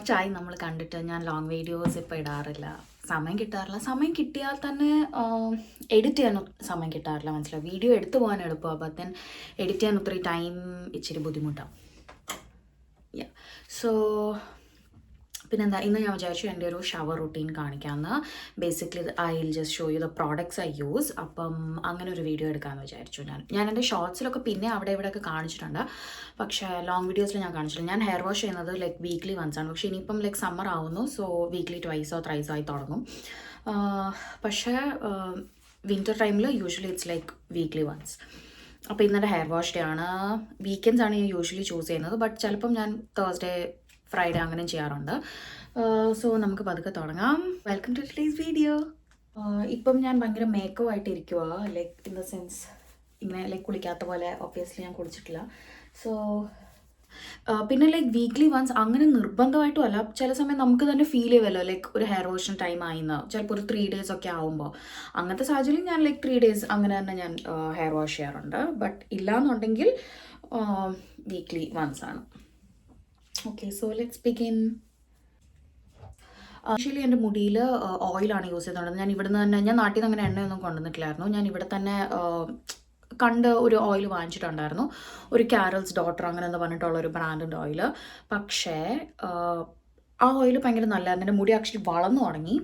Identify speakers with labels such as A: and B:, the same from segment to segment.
A: കുറച്ചായി നമ്മൾ കണ്ടിട്ട്. ഞാൻ ലോങ് വീഡിയോസ് ഇപ്പോൾ ഇടാറില്ല, സമയം കിട്ടാറില്ല. സമയം കിട്ടിയാൽ തന്നെ എഡിറ്റ് ചെയ്യാൻ സമയം കിട്ടാറില്ല, മനസ്സിലാവും. വീഡിയോ എടുത്തു പോകാൻ എളുപ്പമാണ്, ബട്ട് ദെൻ എഡിറ്റ് ചെയ്യാൻ ഒത്തിരി ടൈം ഇച്ചിരി ബുദ്ധിമുട്ടാണ്. സോ പിന്നെന്താ, ഇന്ന് ഞാൻ വിചാരിച്ചു എൻ്റെ ഒരു ഷവർ റുട്ടീൻ കാണിക്കാമെന്ന്. Basically I will just show you the products I use. അപ്പം അങ്ങനെ ഒരു വീഡിയോ എടുക്കാമെന്ന് വിചാരിച്ചു. ഞാൻ എൻ്റെ ഷോർട്സിലൊക്കെ പിന്നെ അവിടെ ഇവിടെയൊക്കെ കാണിച്ചിട്ടുണ്ട്, പക്ഷേ ലോങ് വീഡിയോസിൽ ഞാൻ കാണിച്ചില്ല. ഞാൻ ഹെയർ വാഷ് ചെയ്യുന്നത് ലൈക്ക് വീക്ക്ലി വൺസ് ആണ്, പക്ഷേ ഇനിയിപ്പം ലൈക്ക് സമ്മർ ആവുന്നു, സോ വീക്ക്ലി ട്വൈസോ ത്രൈസോ ആയി തുടങ്ങും. പക്ഷേ വിൻ്റർ ടൈമിൽ usually it's like weekly once. അപ്പോൾ ഇന്നലെ ഹെയർ വാഷ് ഡേ ആണ്. വീക്കെൻഡ്സ് ആണ് ഞാൻ യൂഷ്വലി ചൂസ് ചെയ്യുന്നത്, ബട്ട് ചിലപ്പം ഞാൻ തേഴ്സ്ഡേ ഫ്രൈഡേ അങ്ങനെ ചെയ്യാറുണ്ട്. സോ നമുക്ക് പതുക്കെ തുടങ്ങാം. Welcome to today's video. ഇപ്പം ഞാൻ ഭയങ്കര മേക്കപ്പ് ആയിട്ട് ഇരിക്കുക, ലൈക്ക് ഇൻ ദ സെൻസ് ഇങ്ങനെ ലൈക്ക് കുളിക്കാത്ത പോലെ. ഒബ്വിയസ്ലി ഞാൻ കുളിച്ചിട്ടില്ല. സോ പിന്നെ ലൈക്ക് വീക്ക്ലി വൺസ് അങ്ങനെ നിർബന്ധമായിട്ടും അല്ല, ചില സമയം നമുക്ക് തന്നെ ഫീൽ ചെയ്യുമല്ലോ ലൈക്ക് ഒരു ഹെയർ വാഷിന് ടൈം ആയിന്ന്, ചിലപ്പോൾ ഒരു 3 days ഒക്കെ ആവുമ്പോൾ. അങ്ങനത്തെ സാഹചര്യം ഞാൻ ലൈക്ക് 3 days അങ്ങനെ തന്നെ ഞാൻ ഹെയർ വാഷ് ചെയ്യാറുണ്ട്. ബട്ട് ഇല്ലയെന്നുണ്ടെങ്കിൽ വീക്ക്ലി വൺസ് ആണ്. Okay, so let's begin. Actually എൻ്റെ മുടിയിൽ ഓയിലാണ് യൂസ് ചെയ്തുകൊണ്ടത്. ഞാൻ ഇവിടെ നിന്ന് തന്നെ, ഞാൻ നാട്ടിൽ നിന്ന് അങ്ങനെ എണ്ണയൊന്നും കൊണ്ടുവന്നിട്ടില്ലായിരുന്നു. ഞാൻ ഇവിടെ തന്നെ കണ്ട് ഒരു ഓയിൽ വാങ്ങിച്ചിട്ടുണ്ടായിരുന്നു, ഒരു കാരൽസ് ഡോട്ടർ അങ്ങനെ എന്ന് പറഞ്ഞിട്ടുള്ള ഒരു ബ്രാൻഡിൻ്റെ ഓയിൽ. പക്ഷേ ആ ഓയിൽ ഭയങ്കര നല്ലതായിരുന്നു. എൻ്റെ മുടി ആക്ച്വലി വളർന്നു തുടങ്ങി.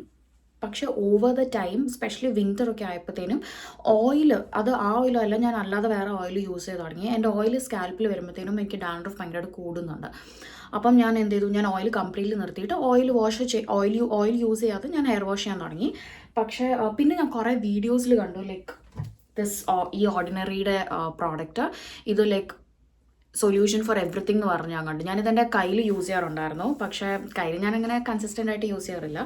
A: പക്ഷേ ഓവർ ദ ടൈം, സ്പെഷ്യലി വിൻ്ററൊക്കെ ആയപ്പോഴത്തേനും ഓയിൽ, അത് ആ ഓയിലല്ല, ഞാൻ അല്ലാതെ വേറെ ഓയിൽ യൂസ് ചെയ്ത് തുടങ്ങി. എൻ്റെ ഓയിൽ സ്കാൽപ്പിൽ വരുമ്പോഴത്തേനും എനിക്ക് ഡാൻഡ്രഫ് ഭയങ്കരമായിട്ട് കൂടുന്നുണ്ട്. അപ്പം ഞാൻ എന്ത് ചെയ്തു, ഞാൻ ഓയിൽ കംപ്ലീറ്റ്ലി നിർത്തിയിട്ട് ഓയിൽ യൂസ് ചെയ്യാതെ ഞാൻ ഹെയർ വാഷ് ചെയ്യാൻ തുടങ്ങി. പക്ഷേ പിന്നെ ഞാൻ കുറേ വീഡിയോസിൽ കണ്ടു ലൈക്ക് ഈ ഓർഡിനറിയുടെ പ്രോഡക്റ്റ്, ഇത് ലൈക്ക് സൊല്യൂഷൻ ഫോർ എവറിത്തിങ് എന്ന് പറഞ്ഞ് ഞാൻ കണ്ടു. ഞാനിതെൻ്റെ കയ്യിൽ യൂസ് ചെയ്യാറുണ്ടായിരുന്നു, പക്ഷേ കയ്യിൽ ഞാനങ്ങനെ കൺസിസ്റ്റൻ്റ് ആയിട്ട് യൂസ് ചെയ്യാറില്ല.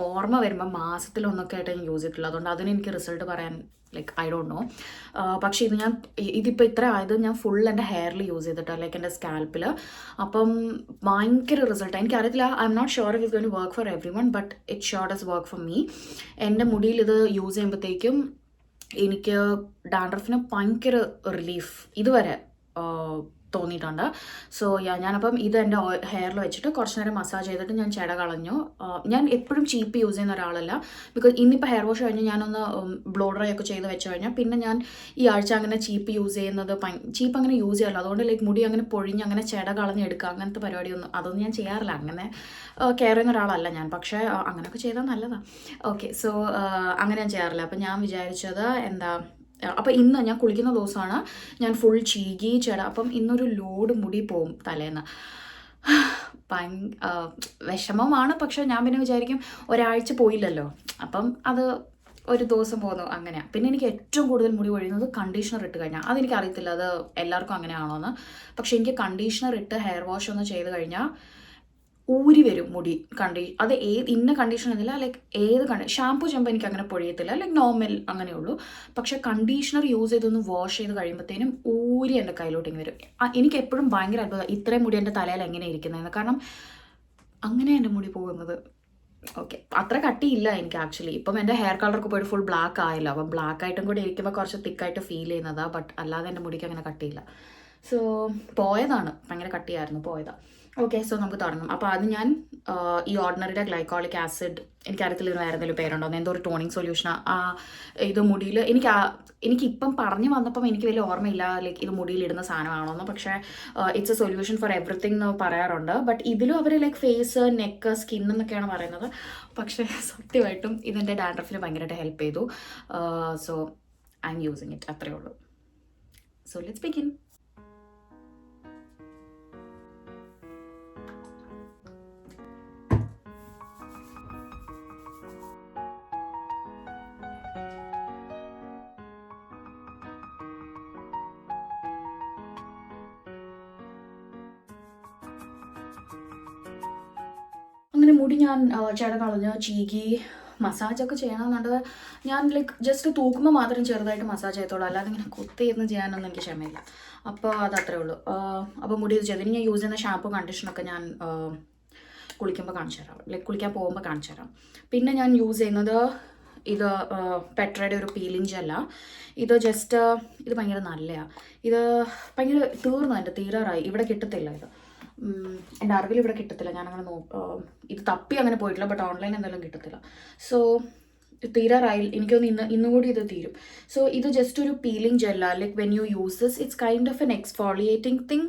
A: ഓർമ്മ വരുമ്പോൾ മാസത്തിലൊന്നൊക്കെ ആയിട്ട് ഞാൻ യൂസ് ചെയ്തിട്ടുള്ളൂ, അതുകൊണ്ട് അതിന് എനിക്ക് റിസൾട്ട് പറയാൻ ലൈക്ക് ഐ ഡോണ്ട് നോ. പക്ഷേ ഇതിപ്പോൾ ഇത്ര ആയത് ഞാൻ ഫുൾ എൻ്റെ ഹെയറിൽ യൂസ് ചെയ്തിട്ടാണ്, ലൈക്ക് എൻ്റെ സ്കാൽപ്പിൽ. അപ്പം ഭയങ്കര റിസൾട്ട്. എനിക്കറിയത്തില്ല, I'm not sure it is going to work for every one, but it sure does work for me. എൻ്റെ മുടിയിൽ ഇത് യൂസ് ചെയ്യുമ്പോഴത്തേക്കും എനിക്ക് ഡാൻഡ്രഫിന് ഭയങ്കര റിലീഫ് ഇതുവരെ തോന്നിയിട്ടുണ്ട്. സോ ഞാനപ്പം ഇത് എൻ്റെ ഹെയറിൽ വെച്ചിട്ട് കുറച്ച് നേരം മസാജ് ചെയ്തിട്ട് ഞാൻ ചെട കളഞ്ഞു. ഞാൻ എപ്പോഴും ചീപ്പ് യൂസ് ചെയ്യുന്ന ഒരാളല്ല, ബിക്കോസ് ഇന്നിപ്പോൾ ഹെയർ വാഷ് കഴിഞ്ഞ് ഞാനൊന്ന് ബ്ലോ ഡ്രൈ ഒക്കെ ചെയ്ത് വെച്ച് കഴിഞ്ഞാൽ പിന്നെ ഞാൻ ഈ ആഴ്ച അങ്ങനെ ചീപ്പ് യൂസ് ചെയ്യുന്നത്, ചീപ്പ് അങ്ങനെ യൂസ് ചെയ്യാറില്ല. അതുകൊണ്ട് ലൈക്ക് മുടി അങ്ങനെ പൊഴിഞ്ഞ് അങ്ങനെ ചെട കളഞ്ഞെടുക്കുക അങ്ങനത്തെ പരിപാടിയൊന്നും അതൊന്നും ഞാൻ ചെയ്യാറില്ല. അങ്ങനെ കെയർ ചെയ്യുന്ന ഒരാളല്ല ഞാൻ, പക്ഷേ അങ്ങനെയൊക്കെ ചെയ്താൽ നല്ലതാണ്. ഓക്കെ, സോ അങ്ങനെ ഞാൻ ചെയ്യാറില്ല. അപ്പം ഞാൻ വിചാരിച്ചത് എന്താ, അപ്പോൾ ഇന്ന് ഞാൻ കുളിക്കുന്ന ദിവസമാണ്, ഞാൻ ഫുൾ ചീകി ചെട. അപ്പം ഇന്നൊരു ലോഡ് മുടി പോവും തലേന്ന്. വിഷമമാണ്, പക്ഷേ ഞാൻ പിന്നെ വിചാരിക്കും ഒരാഴ്ച പോയില്ലല്ലോ, അപ്പം അത് ഒരു ദിവസം പോകുന്നു അങ്ങനെയാണ്. പിന്നെ എനിക്ക് ഏറ്റവും കൂടുതൽ മുടി പൊഴിയുന്നത് കണ്ടീഷണർ ഇട്ട് കഴിഞ്ഞാൽ. അതെനിക്ക് അറിയത്തില്ല അത് എല്ലാവർക്കും അങ്ങനെയാണോ എന്ന്, പക്ഷേ എനിക്ക് കണ്ടീഷണർ ഇട്ട് ഹെയർ വാഷ് ഒന്ന് ചെയ്ത് കഴിഞ്ഞാൽ ഊരി വരും മുടി. അത് ഇന്ന കണ്ടീഷണർ എന്നില്ല, ലൈക്ക് ഷാമ്പു ചെയ്യുമ്പോൾ എനിക്ക് അങ്ങനെ പൊഴിയത്തില്ല, ലൈക്ക് നോർമൽ അങ്ങനെയുള്ളൂ. പക്ഷേ കണ്ടീഷണർ യൂസ് ചെയ്തൊന്ന് വാഷ് ചെയ്ത് കഴിയുമ്പോഴത്തേനും ഊരി എൻ്റെ കയ്യിലോട്ടിങ് വരും. എനിക്ക് എപ്പോഴും ഭയങ്കര അത്ഭുതം ഇത്രയും മുടി എൻ്റെ തലയിൽ എങ്ങനെ ഇരിക്കുന്നതെന്ന്, കാരണം അങ്ങനെ എൻ്റെ മുടി പോകുന്നത്. ഓക്കെ, അത്ര കട്ടിയില്ല എനിക്ക് ആക്ച്വലി. ഇപ്പം എൻ്റെ ഹെയർ കളറൊക്കെ പോയിട്ട് ഫുൾ ബ്ലാക്ക് ആയല്ലോ, അപ്പം ബ്ലാക്ക് ആയിട്ടും കൂടി ഇരിക്കുമ്പോൾ കുറച്ച് തിക്കായിട്ട് ഫീൽ ചെയ്യുന്നതാണ്, ബട്ട് അല്ലാതെ എൻ്റെ മുടിക്ക് അങ്ങനെ കട്ടിയില്ല. സോ പോയതാണ്, ഭയങ്കര കട്ടിയായിരുന്നു, പോയതാണ്. ഓക്കെ, സോ നമുക്ക് തുടങ്ങാം. അപ്പോൾ അത് ഞാൻ ഈ ഓർഡിനറിയുടെ ഗ്ലൈക്കോളിക് ആസിഡ്, എനിക്കറിയത്തില്ല ഇതിന് വേറെ എന്തെങ്കിലും പേരുണ്ടോ, എന്തോ ഒരു ടോണിങ് സൊല്യൂഷനാണ്. ഇത് മുടിയിൽ എനിക്കിപ്പം പറഞ്ഞു വന്നപ്പം എനിക്ക് വലിയ ഓർമ്മയില്ല ലൈക്ക് ഇത് മുടിയിലിടുന്ന സാധനമാണോന്ന്. പക്ഷേ it's A solution for everything എന്ന് പറയാറുണ്ട്. ബട്ട് ഇതിലും അവർ ലൈക്ക് ഫേസ്, നെക്ക്, സ്കിൻ എന്നൊക്കെയാണ് പറയുന്നത്. പക്ഷേ സത്യമായിട്ടും ഇതെൻ്റെ ഡാൻഡ്രഫിന് ഭയങ്കരമായിട്ട് ഹെൽപ്പ് ചെയ്തു. So I M using it, അത്രയേ ഉള്ളൂ. So let's begin. അങ്ങനെ മുടി ഞാൻ ചെട കളഞ്ഞ് ചീകി മസാജൊക്കെ ചെയ്യണമെന്നുണ്ട്. ഞാൻ ലൈക്ക് ജസ്റ്റ് തൂക്കുമ്പോൾ മാത്രം ചെറുതായിട്ട് മസാജ് ചെയ്തോളൂ, അല്ലാതെ ഇങ്ങനെ കുത്തിയിരുന്ന് ചെയ്യാനൊന്നും എനിക്ക് ക്ഷമയില്ല. അപ്പോൾ അതത്രേ ഉള്ളൂ. അപ്പോൾ മുടി ചെയ്ത് ഞാൻ യൂസ് ചെയ്യുന്ന ഷാമ്പു കണ്ടീഷനൊക്കെ ഞാൻ കുളിക്കുമ്പോൾ കാണിച്ചു തരാം, ലൈക്ക് കുളിക്കാൻ പോകുമ്പോൾ കാണിച്ചു തരാം. പിന്നെ ഞാൻ യൂസ് ചെയ്യുന്നത് ഇത് പെട്രയുടെ ഒരു പീലിംഗ് ജെല്ല. ഇത് ഭയങ്കര നല്ലതാണ്. ഇത് ഭയങ്കര തീർന്നു, എൻ്റെ തീരാറായി, ഇവിടെ കിട്ടത്തില്ല ഇത്. എൻ്റെ അറിവിൽ ഇവിടെ കിട്ടത്തില്ല. ഞാനങ്ങനെ ഇത് തപ്പി അങ്ങനെ പോയിട്ടില്ല, ബട്ട് ഓൺലൈൻ എന്തായാലും കിട്ടത്തില്ല. സോ തീരാറായി, എനിക്കൊന്ന് ഇന്നും കൂടി ഇത് തീരും. സോ ഇത് ജസ്റ്റ് ഒരു peeling gel. Like when you use this, it's kind of an exfoliating thing.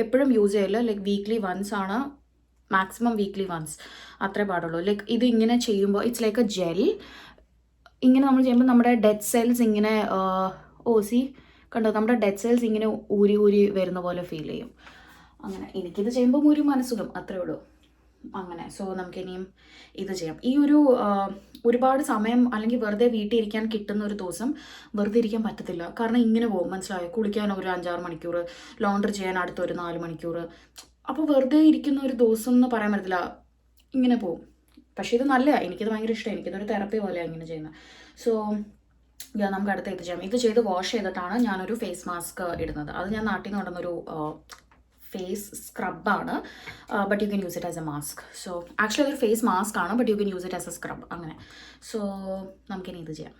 A: എപ്പോഴും യൂസ് ചെയ്യില്ല, ലൈക്ക് വീക്ക്ലി വൺസ് ആണ്, മാക്സിമം വീക്ക്ലി വൺസ് അത്രേ പാടുള്ളൂ. ലൈക്ക് ഇത് ഇങ്ങനെ ചെയ്യുമ്പോൾ ഇറ്റ്സ് ലൈക്ക് എ ജെൽ. ഇങ്ങനെ നമ്മൾ ചെയ്യുമ്പോൾ നമ്മുടെ ഡെഡ് സെൽസ് ഇങ്ങനെ കണ്ടോ, നമ്മുടെ ഡെഡ് സെൽസ് ഇങ്ങനെ ഊരി ഊരി വരുന്ന പോലെ ഫീൽ ചെയ്യും. അങ്ങനെ എനിക്കിത് ചെയ്യുമ്പോൾ ഒരു മനസ്സുഖം, അത്രേ ഉള്ളൂ. അങ്ങനെ സോ നമുക്കിനിയും ഇത് ചെയ്യാം. ഈ ഒരുപാട് സമയം അല്ലെങ്കിൽ വെറുതെ വീട്ടിൽ ഇരിക്കാൻ കിട്ടുന്ന ഒരു ദിവസം വെറുതെ ഇരിക്കാൻ പറ്റത്തില്ല. കാരണം ഇങ്ങനെ പോകും, മനസ്സിലായോ? കുളിക്കാൻ ഒരു 5-6 മണിക്കൂർ, ലോണ്ടറി ചെയ്യാൻ അടുത്തൊരു 4 മണിക്കൂർ. അപ്പോൾ വെറുതെ ഇരിക്കുന്ന ഒരു ദിവസം എന്ന് പറയാൻ പറ്റത്തില്ല, ഇങ്ങനെ പോകും. പക്ഷേ ഇത് നല്ലതാണ്, എനിക്കിത് ഭയങ്കര ഇഷ്ടമാണ്. എനിക്കിതൊരു തെറപ്പി പോലെയാണ് ഇങ്ങനെ ചെയ്യുന്നത്. സോ നമുക്ക് അടുത്ത ഇത് ചെയ്യാം. ഇത് ചെയ്ത് വാഷ് ചെയ്തിട്ടാണ് ഞാനൊരു ഫേസ് മാസ്ക് ഇടുന്നത്. അത് ഞാൻ നാട്ടിൽ നിന്ന് കൊണ്ടുവന്നൊരു ഫേസ് സ്ക്രബാണ്, but you can use it as a mask. So actually അതൊരു ഫേസ് മാസ്ക് ആണ്, but you can use it as a scrub. അങ്ങനെ സോ നമുക്കിനി ഇത് ചെയ്യാം.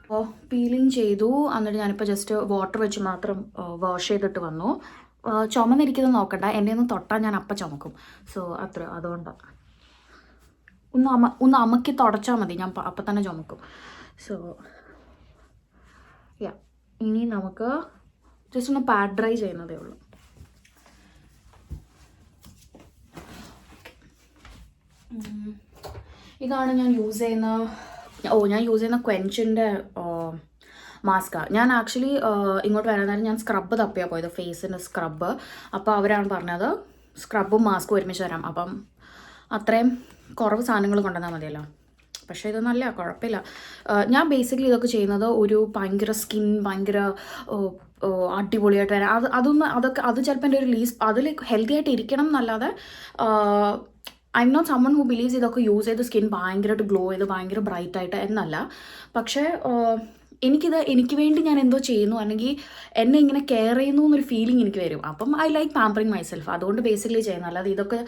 A: അപ്പോൾ പീലിംഗ് ചെയ്തു, എന്നിട്ട് ഞാനിപ്പോൾ ജസ്റ്റ് വാട്ടർ വെച്ച് മാത്രം വാഷ് ചെയ്തിട്ട് വന്നു. ചുമന്നിരിക്കുന്നത് നോക്കണ്ട, എന്നെ ഒന്ന് തൊട്ടാൽ ഞാൻ അപ്പം ചുമക്കും. സോ അതുകൊണ്ടാണ് ഒന്ന് അമക്കി തുടച്ചാൽ മതി, ഞാൻ അപ്പം തന്നെ ചുമക്കും. സോ ഇനി നമുക്ക് ജസ്റ്റ് ഒന്ന് പാഡ് ഡ്രൈ ചെയ്യുന്നതേ ഉള്ളൂ. ഇതാണ് ഞാൻ യൂസ് ചെയ്യുന്ന ക്വെൻച്ചിൻ്റെ മാസ്കാണ്. ഞാൻ ആക്ച്വലി ഇങ്ങോട്ട് വരാൻ ഞാൻ സ്ക്രബ്ബ് തപ്പിയാണ് പോയത്, ഫേസിൻ്റെ സ്ക്രബ്ബ്. അപ്പോൾ അവരാണ് പറഞ്ഞത് സ്ക്രബും മാസ്കും ഒരുമിച്ച് തരാം, അപ്പം അത്രയും കുറവ് സാധനങ്ങൾ കൊണ്ടുവന്നാൽ മതിയല്ലോ. പക്ഷേ ഇത് നല്ല കുഴപ്പമില്ല. ഞാൻ ബേസിക്കലി ഇതൊക്കെ ചെയ്യുന്നത് ഒരു ഭയങ്കര സ്കിൻ ഭയങ്കര അടിപൊളിയായിട്ട് വരാം, അത് ചിലപ്പോൾ എൻ്റെ ഒരു അതിൽ ഹെൽത്തി ആയിട്ട് ഇരിക്കണം എന്നല്ലാതെ I'm not someone who believes ഇതൊക്കെ യൂസ് ചെയ്ത് സ്കിൻ ഭയങ്കരമായിട്ട് ഗ്ലോ ചെയ്ത് ഭയങ്കര ബ്രൈറ്റ് ആയിട്ട് എന്നല്ല. പക്ഷേ എനിക്ക് വേണ്ടി ഞാൻ എന്തോ ചെയ്യുന്നു, അല്ലെങ്കിൽ എന്നെ ഇങ്ങനെ കെയർ ചെയ്യുന്നു എന്നൊരു ഫീലിംഗ് എനിക്ക് വരും. അപ്പം ഐ ലൈക്ക് പാമ്പറിങ് മൈസെൽഫ്, അതുകൊണ്ട് ബേസിക്കലി ചെയ്യുന്നത്. അല്ലാതെ ഇതൊക്കെ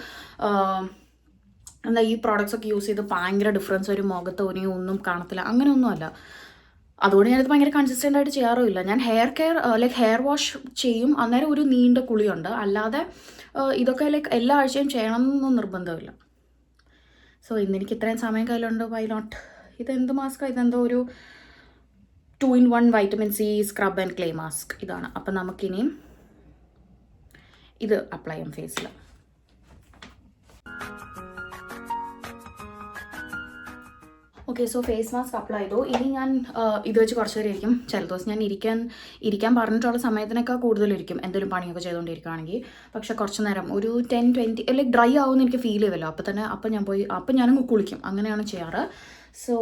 A: ഈ പ്രോഡക്റ്റ്സ് ഒക്കെ യൂസ് ചെയ്ത് ഭയങ്കര ഡിഫറൻസ് ഒരു മുഖത്തോനെയോ ഒന്നും കാണത്തില്ല, അങ്ങനെയൊന്നുമല്ല. അതുകൊണ്ട് ഞാനിത് ഭയങ്കര കൺസിസ്റ്റൻ്റ് ആയിട്ട് ചെയ്യാറുമില്ല. ഞാൻ ഹെയർ വാഷ് ചെയ്യും, അന്നേരം ഒരു നീണ്ട കുളിയുണ്ട്. അല്ലാതെ ഇതൊക്കെ എല്ലാ ആഴ്ചയും ചെയ്യണം എന്നൊന്നും നിർബന്ധമില്ല. സോ ഇന്നെനിക്ക് ഇത്രയും സമയം കയ്യിലുണ്ട്, വൈ നോട്ട്. ഇതെന്ത് മാസ്കാണ്? ഇതെന്തോ ഒരു 2-in-1 vitamin C scrub and clay mask ഇതാണ്. അപ്പം നമുക്കിനിയും ഇത് അപ്ലൈ ചെയ്യാം ഫേസിൽ. Okay, so face mask apply ചെയ്തു. ഇനി ഞാൻ ഇത് വെച്ച് കുറച്ച് നേരം ഇരിക്കും. ചില ദിവസം ഞാൻ ഇരിക്കാൻ പറഞ്ഞിട്ടുള്ള സമയത്തിനൊക്കെ കൂടുതലിരിക്കും, എന്തെങ്കിലും പണിയൊക്കെ ചെയ്തുകൊണ്ടിരിക്കുകയാണെങ്കിൽ. പക്ഷെ കുറച്ച് നേരം ഒരു 10-20 ഡ്രൈ ആവുമെന്ന് എനിക്ക് ഫീൽ ചെയ്യുമല്ലോ, അപ്പം ഞാനങ്ങ് കുളിക്കും, അങ്ങനെയാണ് ചെയ്യാറ്. സോ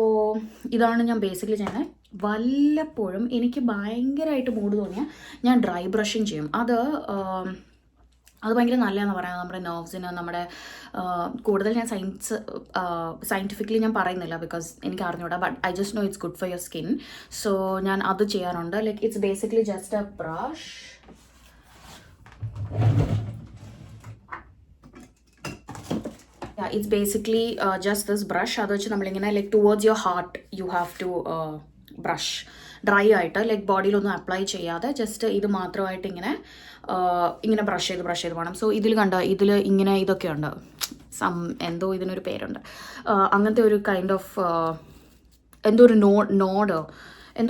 A: ഇതാണ് ഞാൻ ബേസിക്കലി ചെയ്യുന്നത്. വല്ലപ്പോഴും എനിക്ക് ഭയങ്കരമായിട്ട് മൂഡ് തോന്നിയാൽ ഞാൻ ഡ്രൈ ബ്രഷിങ് ചെയ്യും. അത് ഭയങ്കര നല്ലതെന്ന് പറയാം നമ്മുടെ നെർവ്സിന്. നമ്മുടെ കൂടുതൽ ഞാൻ സയൻറ്റിഫിക്കലി ഞാൻ പറയുന്നില്ല, ബിക്കോസ് എനിക്ക് അറിഞ്ഞൂടാ, but I just know it's good for your skin. So ഞാൻ അത് ചെയ്യാറുണ്ട്. Like it's basically just a brush. It's basically just this brush. അത് വെച്ച് നമ്മളിങ്ങനെ towards your heart you have to brush. Dry ആയിട്ട് ബോഡിയിലൊന്നും അപ്ലൈ ചെയ്യാതെ ജസ്റ്റ് ഇത് മാത്രമായിട്ട് ഇങ്ങനെ ബ്രഷ് ചെയ്ത് വേണം. സോ ഇതിൽ ഇങ്ങനെ ഇതൊക്കെ ഉണ്ട്, എന്തോ ഇതിനൊരു പേരുണ്ട്, അങ്ങനത്തെ ഒരു കൈൻഡ് ഓഫ് എന്തോ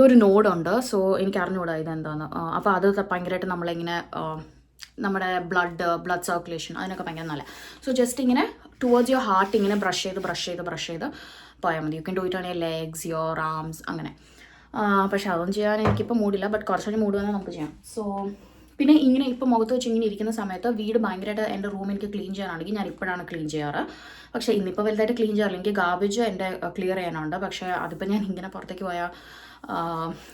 A: ഒരു നോഡുണ്ട്. സോ എനിക്ക് അറിഞ്ഞുകൂടാ ഇതെന്താന്ന്. അപ്പോൾ അത് ഭയങ്കരമായിട്ട് നമ്മളിങ്ങനെ നമ്മുടെ ബ്ലഡ് സർക്കുലേഷൻ അതിനൊക്കെ ഭയങ്കര നല്ല. സോ ജസ്റ്റ് ഇങ്ങനെ ടുവേർഡ്സ് യുവർ ഹാർട്ട് ഇങ്ങനെ ബ്രഷ് ചെയ്ത് പോയാൽ മതി. You can do it on your legs, your arms, അങ്ങനെ. പക്ഷെ അതൊന്നും ചെയ്യാൻ എനിക്കിപ്പോൾ മൂടില്ല, ബട്ട് കുറച്ചുകൂടി മൂഡ് വന്നാൽ നമുക്ക് ചെയ്യാം. സോ പിന്നെ ഇങ്ങനെ ഇപ്പോൾ മുഖത്ത് വെച്ച് ഇങ്ങനെ ഇരിക്കുന്ന സമയത്ത് വീട് ഭയങ്കരമായിട്ട് എൻ്റെ റൂം എനിക്ക് ക്ലീൻ ചെയ്യാനാണെങ്കിൽ ഞാൻ ഇപ്പോഴാണ് ക്ലീൻ ചെയ്യാറ്. പക്ഷേ ഇന്നിപ്പോൾ വലുതായിട്ട് ക്ലീൻ ചെയ്യാറില്ല. എനിക്ക് ഗാർബേജ് എൻ്റെ ക്ലിയർ ചെയ്യാനുണ്ട്. പക്ഷേ അതിപ്പോൾ ഞാൻ ഇങ്ങനെ പുറത്തേക്ക് പോയാൽ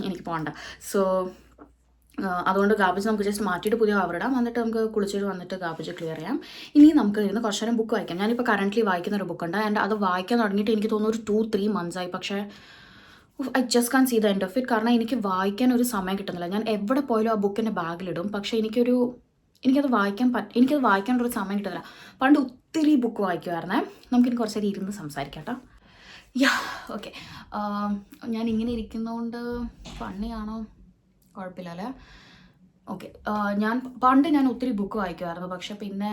A: എനിക്ക് പോകണ്ട. സോ അതുകൊണ്ട് ഗാർബേജ് നമുക്ക് ജസ്റ്റ് മാറ്റിയിട്ട് പുതിയ കവറിടാം, എന്നിട്ട് നമുക്ക് കുളിച്ചിട്ട് വന്നിട്ട് ഗാർബേജ് ക്ലിയർ ചെയ്യാം. ഇനി നമുക്ക് ഇരുന്ന് കുറച്ച് നേരം ബുക്ക് വായിക്കാം. ഞാനിപ്പോൾ കറൻ്റ്ലി വായിക്കുന്ന ഒരു ബുക്കുണ്ട്, ആൻഡ് അത് വായിക്കാൻ തുടങ്ങിയിട്ട് എനിക്ക് തോന്നുന്നു ഒരു 2-3 months ആയി. പക്ഷേ I just can see the end of it. കാരണം എനിക്ക് വായിക്കാൻ ഒരു സമയം കിട്ടുന്നില്ല. ഞാൻ എവിടെ പോയാലും ആ ബുക്കിൻ്റെ ബാഗിലിടും, പക്ഷേ എനിക്കത് വായിക്കാനുള്ളൊരു സമയം കിട്ടുന്നില്ല. പണ്ട് ഒത്തിരി ബുക്ക് വായിക്കുമായിരുന്നേ. നമുക്കിനി കുറച്ച് നേരം ഇരുന്ന് സംസാരിക്കാം കേട്ടോ. Yeah okay. ഞാൻ ഇങ്ങനെ ഇരിക്കുന്നതുകൊണ്ട് ഫണ്ണിയാണോ കുഴപ്പമില്ല അല്ലേ? ഓക്കെ. ഞാൻ ഒത്തിരി ബുക്ക് വായിക്കുമായിരുന്നു. പക്ഷെ പിന്നെ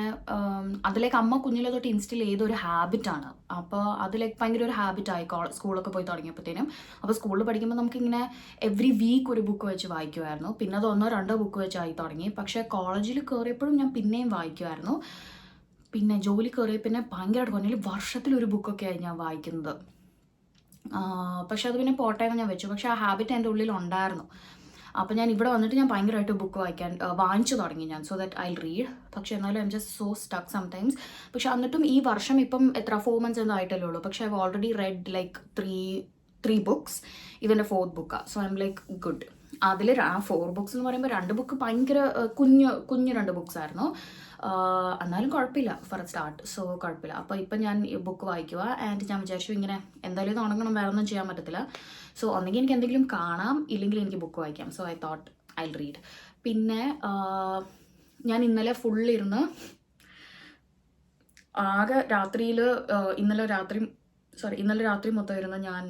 A: അതിലേക്ക് അമ്മ കുഞ്ഞിലെ തൊട്ട് ഇൻസ്റ്റിൽ ചെയ്തൊരു ഹാബിറ്റാണ്. അപ്പോൾ അതിലേക്ക് ഭയങ്കര ഒരു ഹാബിറ്റായി സ്കൂളൊക്കെ പോയി തുടങ്ങിയപ്പോഴത്തേനും. അപ്പോൾ സ്കൂളിൽ പഠിക്കുമ്പോൾ നമുക്കിങ്ങനെ എവറി വീക്ക് ഒരു ബുക്ക് വെച്ച് വായിക്കുമായിരുന്നു. പിന്നെ അത് 1-2 ബുക്ക് വെച്ചായി തുടങ്ങി. പക്ഷേ കോളേജിൽ കയറിയപ്പോഴും ഞാൻ പിന്നെയും വായിക്കുമായിരുന്നു. പിന്നെ ജോലി കയറിയ പിന്നെ ഭയങ്കരമായിട്ട് പറഞ്ഞാൽ വർഷത്തിലൊരു ബുക്കൊക്കെയായി ഞാൻ വായിക്കുന്നത്. പക്ഷെ അത് പിന്നെ പോട്ടെ എന്ന് ഞാൻ വെച്ചു. പക്ഷെ ആ ഹാബിറ്റ് എൻ്റെ ഉള്ളിൽ ഉണ്ടായിരുന്നു. അപ്പോൾ ഞാൻ ഇവിടെ വന്നിട്ട് ഞാൻ ഭയങ്കരമായിട്ട് ബുക്ക് വാങ്ങിച്ചു തുടങ്ങി ഞാൻ. So that I read. പക്ഷെ എന്നാലും I am just so stuck sometimes. പക്ഷെ എന്നിട്ടും ഈ വർഷം ഇപ്പം എത്ര 4 months എന്തോ ആയിട്ടല്ലേ ഉള്ളൂ. പക്ഷെ I have already red like three books. ഇതെൻ്റെ 4th ബുക്കാണ്. So I M like good. അതിൽ 4 ബുക്സ് എന്ന് പറയുമ്പോൾ 2 ബുക്ക് ഭയങ്കര കുഞ്ഞു 2 ബുക്സ് ആയിരുന്നു. എന്നാലും കുഴപ്പമില്ല ഫോർ എ സ്റ്റാർട്ട്. സോ കുഴപ്പമില്ല. അപ്പോൾ ഇപ്പം ഞാൻ ഈ ബുക്ക് വായിക്കുക. ആൻഡ് ഞാൻ വിചാരിച്ചു ഇങ്ങനെ എന്തായാലും ഇത് ഉണങ്ങണം, വേറെ ഒന്നും ചെയ്യാൻ പറ്റത്തില്ല. സോ ഒന്നെങ്കിൽ എനിക്ക് എന്തെങ്കിലും കാണാം, ഇല്ലെങ്കിൽ എനിക്ക് ബുക്ക് വായിക്കാം. So I thought I read. പിന്നെ ഞാൻ ഇന്നലെ ഫുള്ളിരുന്ന് ആകെ രാത്രിയിൽ ഇന്നലെ രാത്രി മൊത്തം ഇരുന്ന് ഞാൻ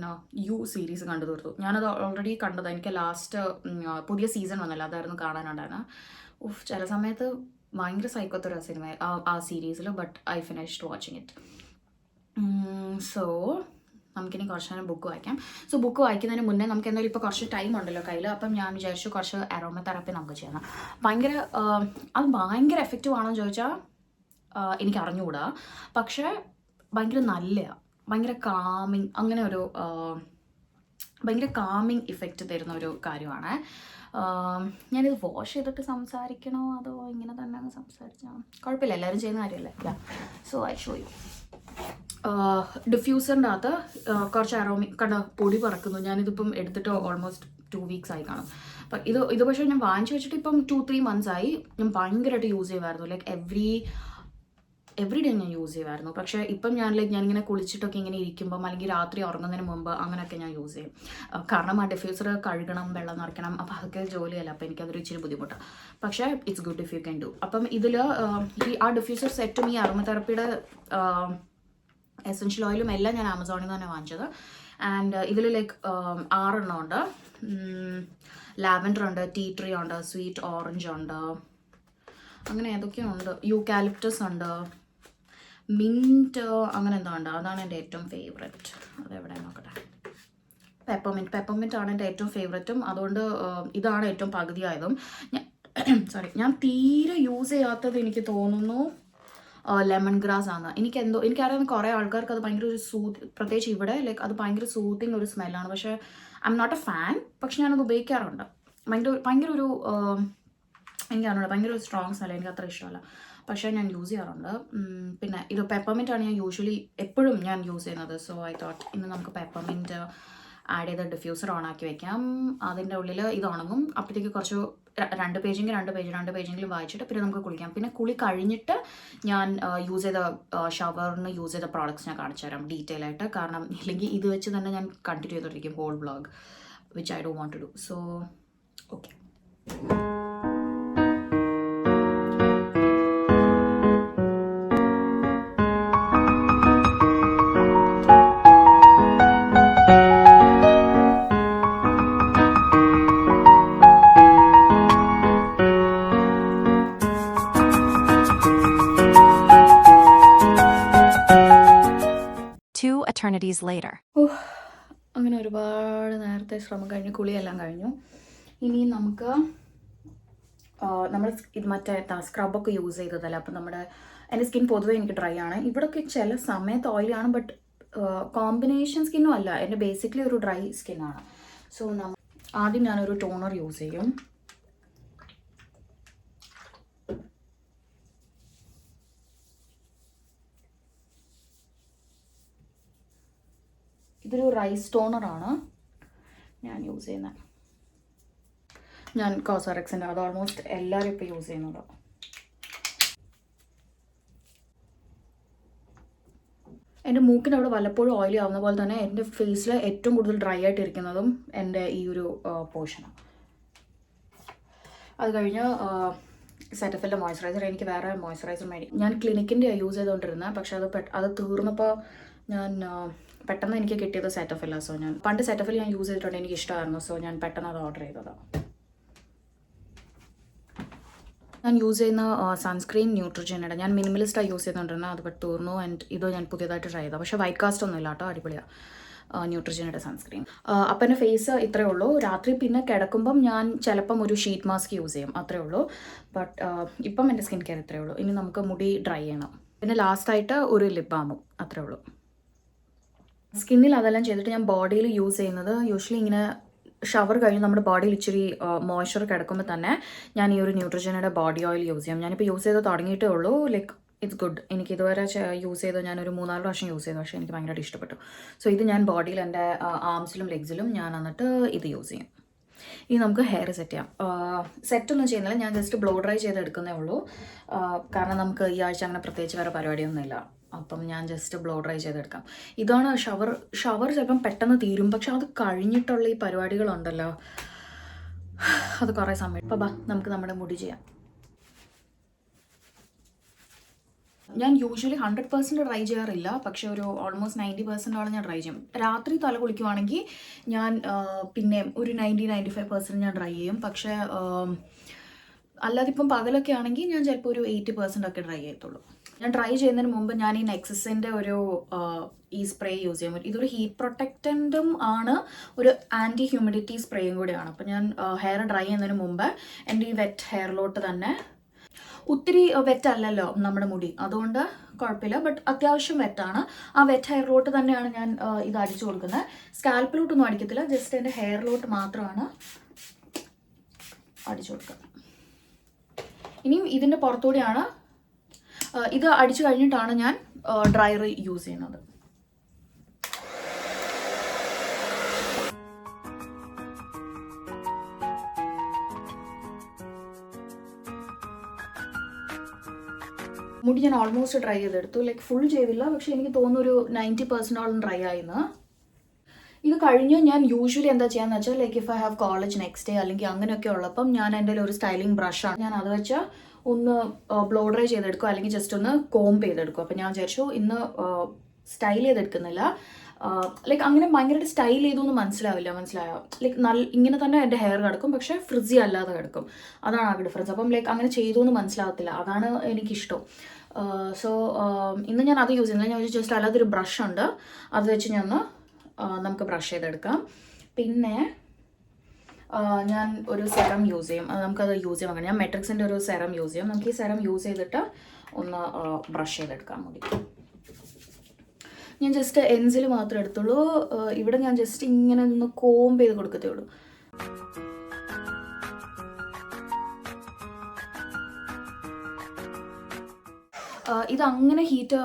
A: യു സീരീസ് കണ്ടു തീർത്തു. ഞാനത് ഓൾറെഡി കണ്ടതാണ്. എനിക്ക് ലാസ്റ്റ് പുതിയ സീസൺ വന്നല്ലോ, അതായിരുന്നു കാണാനുണ്ടായിരുന്നത്. ചില സമയത്ത് ഭയങ്കര സൈക്കോത്തൊരു സിനിമ ആ സീരീസിൽ. But I finished watching it. So നമുക്കിനി കുറച്ച് നേരം ബുക്ക് വായിക്കാം. സോ ബുക്ക് വായിക്കുന്നതിന് മുന്നേ നമുക്ക് എന്തായാലും ഇപ്പോൾ കുറച്ച് ടൈം ഉണ്ടല്ലോ കയ്യിൽ. അപ്പം ഞാൻ വിചാരിച്ചു കുറച്ച് അരോമ തെറാപ്പി നമുക്ക് ചെയ്യണം. അത് ഭയങ്കര എഫക്റ്റീവ് ആണോ എന്ന് ചോദിച്ചാൽ എനിക്ക് അറിഞ്ഞുകൂടാ. പക്ഷേ ഭയങ്കര നല്ലതാണ്. ഭയങ്കര കാമിങ്, അങ്ങനെ ഒരു ഭയങ്കര കാമിങ് ഇഫക്റ്റ് തരുന്ന ഒരു കാര്യമാണ്. ഞാനിത് വാഷ് ചെയ്തിട്ട് സംസാരിക്കണോ അതോ ഇങ്ങനെ തന്നെ അങ്ങ് സംസാരിച്ചാൽ കുഴപ്പമില്ല, എല്ലാവരും ചെയ്യുന്ന കാര്യമല്ലേ. So I show you. ഡിഫ്യൂസറിൻ്റെ അകത്ത് കുറച്ച് അരോമി കണ്ട പൊടി പറക്കുന്നു. ഞാനിതിപ്പം എടുത്തിട്ട് ഓൾമോസ്റ്റ് 2 weeks ആയി കാണും. അപ്പം ഇത് പക്ഷേ ഞാൻ വാങ്ങിച്ചു വെച്ചിട്ട് ഇപ്പം 2-3 months ആയി. ഞാൻ ഭയങ്കരമായിട്ട് യൂസ് ചെയ്യുമായിരുന്നു. ലൈക്ക് എവറി ഡേ ഞാൻ യൂസ് ചെയ്യുമായിരുന്നു. പക്ഷേ ഇപ്പം ഞാനിങ്ങനെ കുളിച്ചിട്ടൊക്കെ ഇങ്ങനെ ഇരിക്കുമ്പം അല്ലെങ്കിൽ രാത്രി ഉറങ്ങുന്നതിന് മുമ്പ് അങ്ങനെയൊക്കെ ഞാൻ യൂസ് ചെയ്യും. കാരണം ആ ഡിഫ്യൂസർ കഴുകണം, വെള്ളം നിറയ്ക്കണം, അപ്പോൾ അതൊക്കെ ജോലിയല്ല. അപ്പോൾ എനിക്കതൊരു ഇച്ചിരി ബുദ്ധിമുട്ടാണ്. പക്ഷേ it's good if you can do. അപ്പം ഇതിൽ ആ ഡിഫ്യൂസർ സെറ്റും ഈ അരോമ തെറാപ്പിയുടെ എസെൻഷ്യൽ ഓയിലും എല്ലാം ഞാൻ ആമസോണിൽ നിന്ന് തന്നെ വാങ്ങിച്ചത്. ആൻഡ് ഇതിൽ ലൈക്ക് 6 എണ്ണം ഉണ്ട്. ലാവൻഡർ ഉണ്ട്, ടീ ട്രീ ഉണ്ട്, സ്വീറ്റ് ഓറഞ്ച് ഉണ്ട്, അങ്ങനെ ഏതൊക്കെയോ ഉണ്ട്. യൂക്കാലിപ്റ്റസ് ഉണ്ട്, മിൻറ്റ്, അങ്ങനെ എന്തോ ഉണ്ട്. അതാണ് എൻ്റെ ഏറ്റവും ഫേവററ്റ്. അതെവിടെ നോക്കട്ടെ. പെപ്പർമിൻറ്റ് ആണ് എൻ്റെ ഏറ്റവും ഫേവററ്റും. അതുകൊണ്ട് ഇതാണ് ഏറ്റവും പകുതിയായതും. ഞാൻ തീരെ യൂസ് ചെയ്യാത്തത് എനിക്ക് തോന്നുന്നു ലെമൺ ഗ്രാസ് ആണ്. എനിക്കറിയാവുന്ന കുറേ ആൾക്കാർക്ക് അത് ഭയങ്കര ഒരു പ്രത്യേകിച്ച് ഇവിടെ ലൈക്ക് അത് ഭയങ്കര സൂത്തിങ് ഒരു സ്മെല്ലാണ്. പക്ഷേ I'm not a fan. പക്ഷെ ഞാനത് ഉപയോഗിക്കാറുണ്ട്. ഭയങ്കര ഒരു എനിക്കറിയില്ല, ഭയങ്കര ഒരു സ്ട്രോങ് സ്മെൽ, എനിക്ക് അത്ര ഇഷ്ടമല്ല. പക്ഷേ ഞാൻ യൂസ് ചെയ്യാറുണ്ട്. പിന്നെ ഇത് പെപ്പർമിൻ്റ് ആണ് ഞാൻ യൂഷ്വലി എപ്പോഴും ഞാൻ യൂസ് ചെയ്യുന്നത്. സോ ഐ തോട്ട് ഇന്ന് നമുക്ക് പെപ്പർമിൻറ്റ് ആഡ് ചെയ്ത ഡിഫ്യൂസർ ഓണാക്കി വെക്കാം. അതിൻ്റെ ഉള്ളിൽ ഇത് ഉണങ്ങും. അപ്പോഴത്തേക്ക് കുറച്ച് 2 പേജെങ്കിലും വായിച്ചിട്ട് പിന്നെ നമുക്ക് കുളിക്കാം. പിന്നെ കുളി കഴിഞ്ഞിട്ട് ഞാൻ യൂസ് ചെയ്ത ഷവറിന് യൂസ് ചെയ്ത പ്രോഡക്റ്റ്സ് ഞാൻ കാണിച്ചു തരാം ഡീറ്റെയിൽ ആയിട്ട്. കാരണം ഇല്ലെങ്കിൽ ഇത് വെച്ച് തന്നെ ഞാൻ കണ്ടിന്യൂ ചെയ്തിട്ടിരിക്കും whole vlog, which I don't want to do. So okay.
B: Eternities later.
A: അങ്ങനെ ഒരുപാട് നേരത്തെ ശ്രമം കഴിഞ്ഞ് കുളിയെല്ലാം കഴിഞ്ഞു. ഇനി നമുക്ക് നമ്മൾ ഇത് മറ്റേ സ്ക്രബൊക്കെ യൂസ് ചെയ്തതല്ല. അപ്പം എൻ്റെ സ്കിൻ പൊതുവെ എനിക്ക് ഡ്രൈ ആണ്. ഇവിടെയൊക്കെ ചില സമയത്ത് ഓയിലാണ്, ബട്ട് കോമ്പിനേഷൻ സ്കിന്നും അല്ല. എൻ്റെ ബേസിക്കലി ഒരു ഡ്രൈ സ്കിന്നാണ്. സോ ആദ്യം ഞാനൊരു ടോണർ യൂസ് ചെയ്യും. ഇതൊരു റൈസ് ടോണറാണ് ഞാൻ യൂസ് ചെയ്യുന്നത്. ഞാൻ കോസ്റെക്സിൻ്റെ, അത് ഓൾമോസ്റ്റ് എല്ലാവരും ഇപ്പോൾ യൂസ് ചെയ്യുന്നുണ്ടോ. എൻ്റെ മൂക്കിൻ്റെ അവിടെ വല്ലപ്പോഴും ഓയിലി ആവുന്ന പോലെ തന്നെ എൻ്റെ ഫേസിൽ ഏറ്റവും കൂടുതൽ ഡ്രൈ ആയിട്ടിരിക്കുന്നതും എൻ്റെ ഈ ഒരു പോർഷനാണ്. അത് കഴിഞ്ഞ് സെറ്റഫിലിൻ്റെ മോയ്സ്ചറൈസർ. എനിക്ക് വേറെ മോയ്സ്ചറൈസർ ഞാൻ ക്ലിനിക്കിൻ്റെ യൂസ് ചെയ്തുകൊണ്ടിരുന്നത്. പക്ഷേ അത് തീർന്നപ്പോൾ ഞാൻ പെട്ടെന്ന് എനിക്ക് കിട്ടിയത് സെറ്റഫില്ല. സോ ഞാൻ പണ്ട് സെറ്റഫിൽ ഞാൻ യൂസ് ചെയ്തിട്ടുണ്ട്, എനിക്ക് ഇഷ്ടമായിരുന്നു. സോ ഞാൻ പെട്ടെന്ന് അത് ഓർഡർ ചെയ്തതാണ്. ഞാൻ യൂസ് ചെയ്യുന്ന സൺസ്ക്രീൻ ന്യൂട്രിജനയുടെ, ഞാൻ മിനിമലിസ്റ്റാണ് യൂസ് ചെയ്തുകൊണ്ടിരുന്നത്, അത് ബട്ട് തീർന്നു. ആൻഡ് ഇത് ഞാൻ പുതിയതായിട്ട് ട്രൈ ചെയ്തത്. പക്ഷേ വൈറ്റ് കാസ്റ്റ് ഒന്നും ഇല്ല കേട്ടോ, അടിപൊളിയാണ് ന്യൂട്രിജനയുടെ സൺസ്ക്രീൻ. അപ്പം എൻ്റെ ഫേസ് ഇത്രയേ ഉള്ളൂ. രാത്രി പിന്നെ കിടക്കുമ്പം ഞാൻ ചിലപ്പം ഒരു ഷീറ്റ് മാസ്ക് യൂസ് ചെയ്യും, അത്രയേ ഉള്ളൂ. ബട്ട് ഇപ്പം എൻ്റെ സ്കിൻ കെയർ ഇത്രയേ ഉള്ളൂ. ഇനി നമുക്ക് മുടി ഡ്രൈ ചെയ്യണം. പിന്നെ ലാസ്റ്റായിട്ട് ഒരു ലിപ് ബാമും, അത്രയേ ഉള്ളൂ. സ്കിന്നിൽ അതെല്ലാം ചെയ്തിട്ട് ഞാൻ ബോഡിയിൽ യൂസ് ചെയ്യുന്നത് യൂഷ്വലി ഇങ്ങനെ ഷവർ കഴിഞ്ഞ് നമ്മുടെ ബോഡിയിൽ ഇച്ചിരി മോയ്സ്ചർ കിടക്കുമ്പോൾ തന്നെ ഞാൻ ഈ ഒരു ന്യൂട്രിജനയുടെ ബോഡി ഓയിൽ യൂസ് ചെയ്യും. ഞാനിപ്പോൾ യൂസ് ചെയ്ത് തുടങ്ങിയിട്ടേ ഉള്ളൂ. Like it's good. എനിക്ക് ഇതുവരെ യൂസ് ചെയ്ത് ഞാനൊരു 3-4 പ്രാവശ്യം യൂസ് ചെയ്തു, പക്ഷേ എനിക്ക് ഭയങ്കരമായിട്ട് ഇഷ്ടപ്പെട്ടു. സോ ഇത് ഞാൻ ബോഡിയിൽ എൻ്റെ ആംസിലും ലെഗ്സിലും ഞാൻ എന്നിട്ട് ഇത് യൂസ് ചെയ്യും. ഇനി നമുക്ക് ഹെയർ സെറ്റ് ചെയ്യാം. സെറ്റൊന്നും ചെയ്യുന്നില്ല, ഞാൻ ജസ്റ്റ് ബ്ലോ ഡ്രൈ ചെയ്തെടുക്കുന്നേ ഉള്ളൂ. കാരണം നമുക്ക് ഈ ആഴ്ച അങ്ങനെ പ്രത്യേകിച്ച് വേറെ പരിപാടിയൊന്നുമില്ല. അപ്പം ഞാൻ ജസ്റ്റ് ബ്ലോ ഡ്രൈ ചെയ്തെടുക്കാം. ഇതാണ് ഷവർ ചിലപ്പം പെട്ടെന്ന് തീരും, പക്ഷെ അത് കഴിഞ്ഞിട്ടുള്ള ഈ പരിപാടികളുണ്ടല്ലോ, അത് കുറേ സമയം. അപ്പം നമുക്ക് നമ്മുടെ മുടി ചെയ്യാം. ഞാൻ യൂഷ്വലി 100% ട്രൈ ചെയ്യാറില്ല, പക്ഷേ ഒരു ഓൾമോസ്റ്റ് 90% ഞാൻ ട്രൈ ചെയ്യും. രാത്രി തല കുളിക്കുവാണെങ്കിൽ ഞാൻ പിന്നെ ഒരു 90-95% ഞാൻ ട്രൈ ചെയ്യും. പക്ഷേ അല്ലാതെ ഇപ്പം പകലൊക്കെ ആണെങ്കിൽ ഞാൻ ചിലപ്പോൾ ഒരു 80% ഒക്കെ ട്രൈ ചെയ്യത്തുള്ളൂ. ഞാൻ ട്രൈ ചെയ്യുന്നതിന് മുമ്പ് ഞാൻ ഈ നെക്സസിൻ്റെ ഒരു ഈ സ്പ്രേ യൂസ് ചെയ്യും. ഇതൊരു ഹീറ്റ് പ്രൊട്ടക്റ്റൻറ്റും ആണ്, ഒരു ആൻറ്റി ഹ്യൂമിഡിറ്റി സ്പ്രേയും കൂടിയാണ്. അപ്പം ഞാൻ ഹെയർ ഡ്രൈ ചെയ്യുന്നതിന് മുമ്പ് എൻ്റെ ഈ വെറ്റ് ഹെയറിലോട്ട് തന്നെ, ഒത്തിരി വെറ്റല്ലല്ലോ നമ്മുടെ മുടി, അതുകൊണ്ട് കുഴപ്പമില്ല, ബട്ട് അത്യാവശ്യം വെറ്റാണ്. ആ വെറ്റ് ഹെയറിലോട്ട് തന്നെയാണ് ഞാൻ ഇത് അടിച്ചു കൊടുക്കുന്നത്. സ്കാൽപ്പിലോട്ടൊന്നും അടിക്കത്തില്ല, ജസ്റ്റ് എൻ്റെ ഹെയറിലോട്ട് മാത്രമാണ് അടിച്ചു കൊടുക്കുക. ഇനിയും ഇതിൻ്റെ പുറത്തുകൂടിയാണ്, ഇത് അടിച്ചു കഴിഞ്ഞിട്ടാണ് ഞാൻ ഡ്രയർ യൂസ് ചെയ്യുന്നത്. മുടി ഞാൻ ഓൾമോസ്റ്റ് ഡ്രൈ ചെയ്തെടുത്തു. ലൈക്ക് ഫുൾ ചെയ്തില്ല, പക്ഷെ എനിക്ക് തോന്നുന്നു ഒരു 90% ഡ്രൈ ആയിന്ന്. ഇത് കഴിഞ്ഞ് ഞാൻ യൂഷ്വലി എന്താ ചെയ്യാന്ന് വെച്ചാൽ, like if I have college next day അല്ലെങ്കിൽ അങ്ങനെയൊക്കെ ഉള്ളപ്പം ഞാൻ എൻ്റെ ഒരു സ്റ്റൈലിംഗ് ബ്രഷാണ്, ഞാൻ അത് വെച്ചാൽ ഒന്ന് ബ്ലോ ഡ്രൈ ചെയ്തെടുക്കും, അല്ലെങ്കിൽ ജസ്റ്റ് ഒന്ന് കോംബ് ചെയ്തെടുക്കും. അപ്പം ഞാൻ വിചാരിച്ചു ഇന്ന് സ്റ്റൈൽ ചെയ്തെടുക്കുന്നില്ല, ലൈക്ക് അങ്ങനെ ഭയങ്കരമായിട്ട് സ്റ്റൈൽ ചെയ്തൊന്നും മനസ്സിലായോ? ലൈക്ക് ഇങ്ങനെ തന്നെ എൻ്റെ ഹെയർ കിടക്കും, പക്ഷേ ഫ്രിസി അല്ലാതെ കിടക്കും. അതാണ് ആ ഡിഫറൻസ്. അപ്പം ലൈക്ക് അങ്ങനെ ചെയ്തൊന്നും മനസ്സിലാകത്തില്ല, അതാണ് എനിക്കിഷ്ടം. സോ ഇന്ന് ഞാൻ അത് യൂസ് ചെയ്യുന്നില്ല. ഞാൻ ജസ്റ്റ് അല്ലാതെ ഒരു ബ്രഷ് ഉണ്ട്, അത് വെച്ച് ഞാൻ നമുക്ക് ബ്രഷ് ചെയ്തെടുക്കാം. പിന്നെ ഞാൻ ഒരു സെറം യൂസ് ചെയ്യും, നമുക്കത് യൂസ് ചെയ്യാൻ അങ്ങനെ ഞാൻ മെട്രിക്സിൻ്റെ ഒരു സെറം യൂസ് ചെയ്യും. നമുക്ക് ഈ സെറം യൂസ് ചെയ്തിട്ട് ഒന്ന് ബ്രഷ് ചെയ്തെടുക്കാൻ മതി. ഞാൻ ജസ്റ്റ് എൻസിൽ മാത്രമേ എടുത്തുള്ളൂ. ഇവിടെ ഞാൻ ജസ്റ്റ് ഇങ്ങനെ നിന്ന് കോംബ് ചെയ്ത് കൊടുക്കത്തേ ഉള്ളൂ. ഇത് അങ്ങനെ ഹീറ്റ്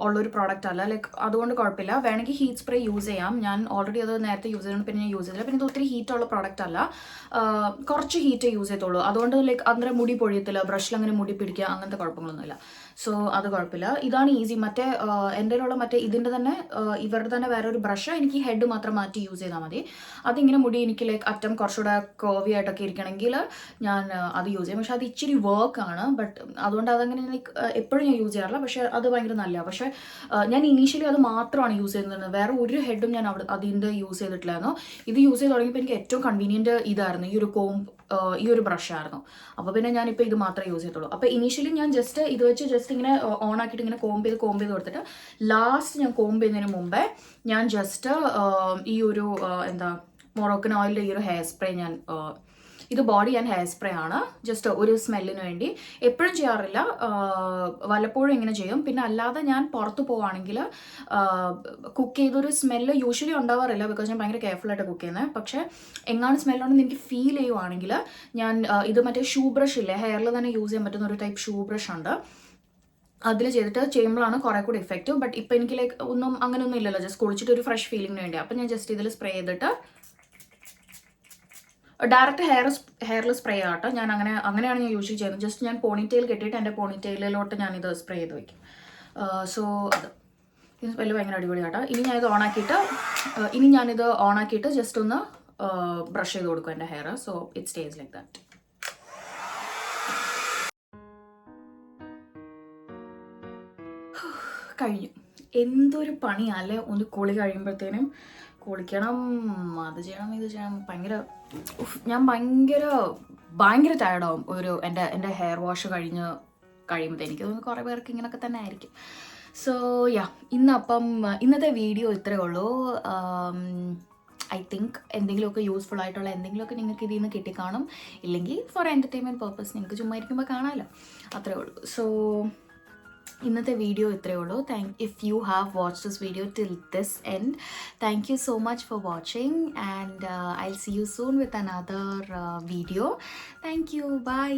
A: ഉള്ളൊരു പ്രോഡക്റ്റ് അല്ല, ലൈക്ക് അതുകൊണ്ട് കുഴപ്പമില്ല. വേണമെങ്കിൽ ഹീറ്റ് സ്പ്രേ യൂസ് ചെയ്യാം. ഞാൻ ഓൾറെഡി അത് നേരത്തെ യൂസ് ചെയ്തതുകൊണ്ട് പിന്നെ ഞാൻ യൂസ് ചെയ്തില്ല. പിന്നെ ഇത് ഒത്തിരി ഹീറ്റുള്ള പ്രോഡക്റ്റ് അല്ല, കുറച്ച് ഹീറ്റേ യൂസ് ചെയ്യത്തുള്ളൂ. അതുകൊണ്ട് ലൈക്ക് അന്നേരം മുടി പൊഴിയത്തില്ല, ബ്രഷിൽ അങ്ങനെ മുടി പിടിക്കുക, അങ്ങനത്തെ കുഴപ്പങ്ങളൊന്നുമില്ല. സോ അത് കുഴപ്പമില്ല. ഇതാണ് ഈസി. മറ്റേ എൻ്റെ ഉള്ള മറ്റേ ഇതിൻ്റെ തന്നെ ഇവരുടെ തന്നെ വേറെ ഒരു ബ്രഷ്, എനിക്ക് ഹെഡ് മാത്രം മാറ്റി യൂസ് ചെയ്താൽ മതി. അതിങ്ങനെ മുടി എനിക്ക് ലൈക്ക് അറ്റം കുറച്ചുകൂടെ കർവി ആയിട്ടൊക്കെ ഇരിക്കണമെങ്കിൽ ഞാൻ അത് യൂസ് ചെയ്യും. പക്ഷെ അത് ഇച്ചിരി വർക്കാണ്, ബട്ട് അതുകൊണ്ട് അതങ്ങനെ ലൈക്ക് എപ്പോഴും ഞാൻ യൂസ് ചെയ്യാറില്ല. പക്ഷേ അത് ഭയങ്കര നല്ലതാണ്. പക്ഷേ ഞാൻ ഇനീഷ്യലി അത് മാത്രമാണ് യൂസ് ചെയ്യുന്നത്, വേറെ ഒരു ഹെഡും ഞാൻ അതിൻ്റെ യൂസ് ചെയ്തിട്ടില്ലായിരുന്നു. ഇത് യൂസ് ചെയ്ത് തുടങ്ങിയപ്പോൾ എനിക്ക് ഏറ്റവും കൺവീനിയൻറ്റ് ഇതായിരുന്നു, ഈ ഒരു ഈ ഒരു ബ്രഷായിരുന്നു. അപ്പോൾ പിന്നെ ഞാനിപ്പോൾ ഇത് മാത്രമേ യൂസ് ചെയ്യത്തുള്ളൂ. അപ്പോൾ ഇനീഷ്യലി ഞാൻ ജസ്റ്റ് ഇത് വെച്ച് ജസ്റ്റ് ഇങ്ങനെ ഓൺ ആക്കിയിട്ട് ഇങ്ങനെ കോംബ് ചെയ്ത് കൊടുത്തിട്ട് ലാസ്റ്റ് ഞാൻ കോംബ് ചെയ്യുന്നതിന് മുമ്പേ ഞാൻ ജസ്റ്റ് ഈ ഒരു മൊറോക്കൻ ഓയിലിൻ്റെ ഈ ഒരു ഹെയർ സ്പ്രേ ഇത് ബോഡി ആൻഡ് ഹെയർ സ്പ്രേ ആണ്, ജസ്റ്റ് ഒരു സ്മെല്ലിന് വേണ്ടി. എപ്പോഴും ചെയ്യാറില്ല, വല്ലപ്പോഴും ഇങ്ങനെ ചെയ്യും. പിന്നെ അല്ലാതെ ഞാൻ പുറത്ത് പോവുകയാണെങ്കിൽ കുക്ക് ചെയ്തൊരു സ്മെല്ല് യൂഷ്വലി ഉണ്ടാവാറില്ല, ബിക്കോസ് ഞാൻ ഭയങ്കര കെയർഫുള്ളായിട്ട് കുക്ക് ചെയ്യുന്നത്. പക്ഷേ എങ്ങാനും സ്മെല്ലുണ്ടെന്ന് എനിക്ക് ഫീൽ ചെയ്യുവാണെങ്കിൽ ഞാൻ ഇത് മറ്റേ ഷൂ ബ്രഷ് ഇല്ലേ, ഹെയറിൽ തന്നെ യൂസ് ചെയ്യാൻ പറ്റുന്ന ഒരു ടൈപ്പ് ഷൂ ബ്രഷ് ഉണ്ട്, അതിൽ ചെയ്യുമ്പോഴാണ് കുറേ കൂടി എഫക്റ്റീവ്. ബട്ട് ഇപ്പം എനിക്ക് ലൈക്ക് അങ്ങനെയൊന്നും ഇല്ലല്ലോ, ജസ്റ്റ് കുളിച്ചിട്ട് ഒരു ഫ്രഷ് ഫീലിങ്ങിന് വേണ്ടി. അപ്പം ഞാൻ ജസ്റ്റ് ഇതിൽ സ്പ്രേ ചെയ്തിട്ട് ഡയറക്റ്റ് ഹെയറിൽ സ്പ്രേ ആട്ടോ. ഞാൻ അങ്ങനെയാണ് ഞാൻ യൂഷ്വലി ചെയ്യുന്നത്. ജസ്റ്റ് ഞാൻ പോണിറ്റെയിൽ കെട്ടിയിട്ട് എൻ്റെ പോണിറ്റെയിലോട്ട് ഞാനിത് സ്പ്രേ ചെയ്ത് വയ്ക്കും. സോ ഇത് സ്മെല്ല് ഭയങ്കര അടിപൊളിയാട്ടോ. ഇനി ഞാനിത് ഓണാക്കിയിട്ട് ജസ്റ്റ് ഒന്ന് ബ്രഷ് ചെയ്ത് കൊടുക്കും എൻ്റെ hair. So it stays like that. കഴിഞ്ഞു. എന്തൊരു പണിയല്ലേ ഒന്ന് കുളി കഴിയുമ്പോഴത്തേനും കുളിക്കണം, അത് ചെയ്യണം, ഇത് ചെയ്യണം, ഭയങ്കര ഞാൻ ഭയങ്കര ടയർഡാവും എൻ്റെ ഹെയർ വാഷ് കഴിയുമ്പോൾ. എനിക്ക് തോന്നുന്നു കുറേ പേർക്ക് ഇങ്ങനെയൊക്കെ തന്നെ ആയിരിക്കും. സോ യാ, ഇന്നത്തെ വീഡിയോ ഇത്രയേ ഉള്ളൂ. ഐ തിങ്ക് എന്തെങ്കിലുമൊക്കെ യൂസ്ഫുൾ ആയിട്ടുള്ള എന്തെങ്കിലുമൊക്കെ നിങ്ങൾക്ക് ഇതിൽ നിന്ന് കിട്ടിക്കാണും. ഇല്ലെങ്കിൽ ഫോർ എൻ്റർടൈൻമെൻറ്റ് പർപ്പസ് നിങ്ങൾക്ക് ചുമ്മാ ഇരിക്കുമ്പോൾ കാണാമല്ലോ, അത്രയേ ഉള്ളൂ. സോ ഇന്നത്തെ വീഡിയോ ഇത്രയേ ഉള്ളൂ. If you have watch this video till this end, thank you so much for watching and I will see you soon with another video. Thank you, by.